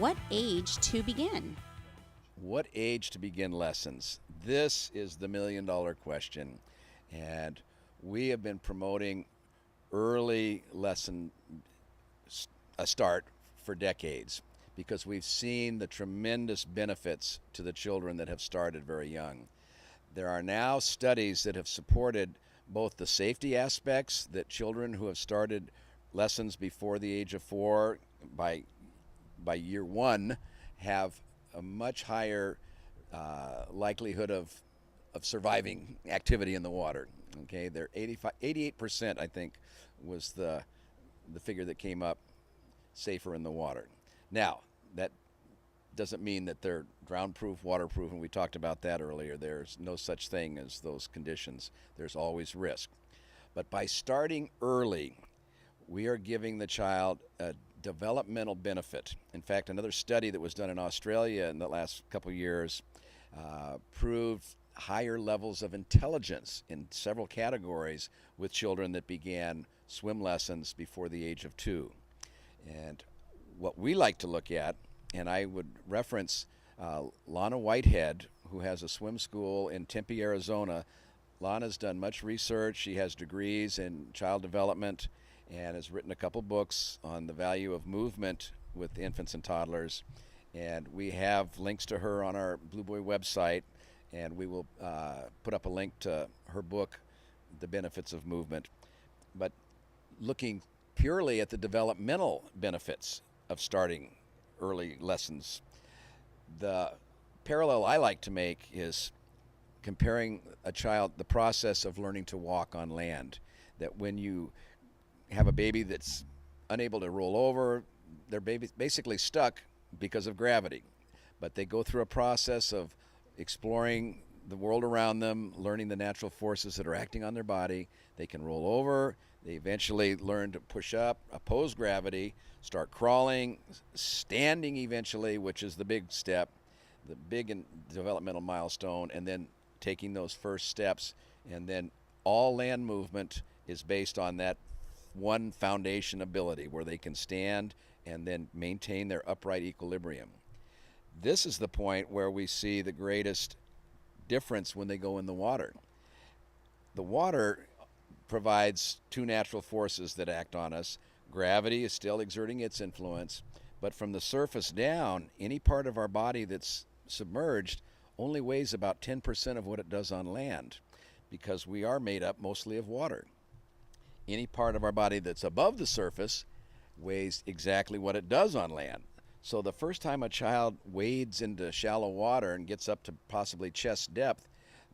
what age to begin? What age to begin lessons? This is the $1,000,000 question. And we have been promoting early lesson start for decades because we've seen the tremendous benefits to the children that have started very young. There are now studies that have supported both the safety aspects, that children who have started lessons before the age of 4 by year 1 have a much higher likelihood of surviving activity in the water. Okay, they're 88%, I think, was the figure that came up, safer in the water. Now, that doesn't mean that they're drown-proof, waterproof, and we talked about that earlier. There's no such thing as those conditions. There's always risk. But by starting early, we are giving the child a developmental benefit. In fact, another study that was done in Australia in the last couple years proved higher levels of intelligence in several categories with children that began swim lessons before the age of 2. And what we like to look at, and I would reference Lana Whitehead, who has a swim school in Tempe, Arizona. Lana's done much research. She has degrees in child development and has written a couple books on the value of movement with infants and toddlers. And we have links to her on our Buoy website, and we will put up a link to her book, The Benefits of Movement. But looking purely at the developmental benefits of starting early lessons, the parallel I like to make is comparing a child, the process of learning to walk on land. That when you have a baby that's unable to roll over, they're basically stuck because of gravity. But they go through a process of exploring the world around them, learning the natural forces that are acting on their body. They can roll over. They eventually learn to push up, oppose gravity, start crawling, standing eventually, which is the big step, the big and developmental milestone, and then taking those first steps. And then all land movement is based on that one foundation ability where they can stand and then maintain their upright equilibrium. This is the point where we see the greatest difference when they go in the water. The water provides two natural forces that act on us. Gravity is still exerting its influence, but from the surface down, any part of our body that's submerged only weighs about 10% of what it does on land, because we are made up mostly of water. Any part of our body that's above the surface weighs exactly what it does on land. So the first time a child wades into shallow water and gets up to possibly chest depth,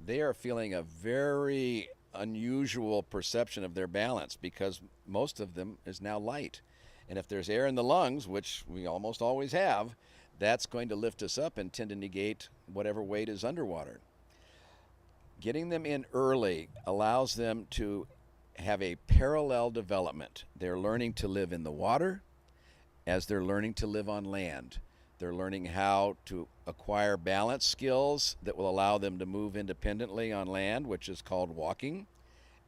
they are feeling a very unusual perception of their balance, because most of them is now light. And if there's air in the lungs, which we almost always have, that's going to lift us up and tend to negate whatever weight is underwater. Getting them in early allows them to have a parallel development. They're learning to live in the water as they're learning to live on land. They're learning how to acquire balance skills that will allow them to move independently on land, which is called walking.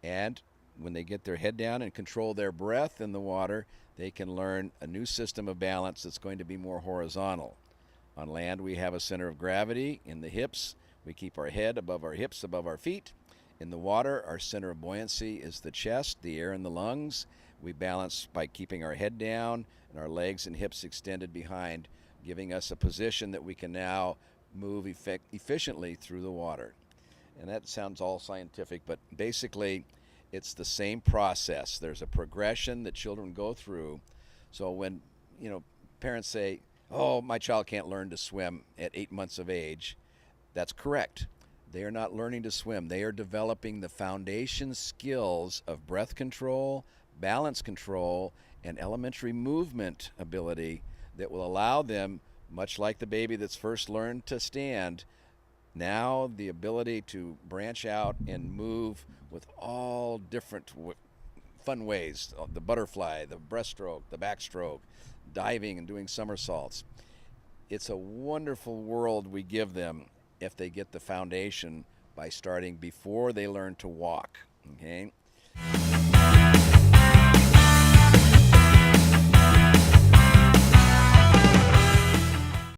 And when they get their head down and control their breath in the water, they can learn a new system of balance that's going to be more horizontal. On land, we have a center of gravity in the hips. We keep our head above our hips, above our feet. In the water, our center of buoyancy is the chest, the air in the lungs. We balance by keeping our head down and our legs and hips extended behind, giving us a position that we can now move efficiently through the water. And that sounds all scientific, but basically it's the same process. There's a progression that children go through. So when, parents say, "Oh, my child can't learn to swim at 8 months of age," that's correct. They are not learning to swim. They are developing the foundation skills of breath control, balance control, and elementary movement ability that will allow them, much like the baby that's first learned to stand, now the ability to branch out and move with all different fun ways. The butterfly, the breaststroke, the backstroke, diving and doing somersaults. It's a wonderful world we give them if they get the foundation by starting before they learn to walk. Okay?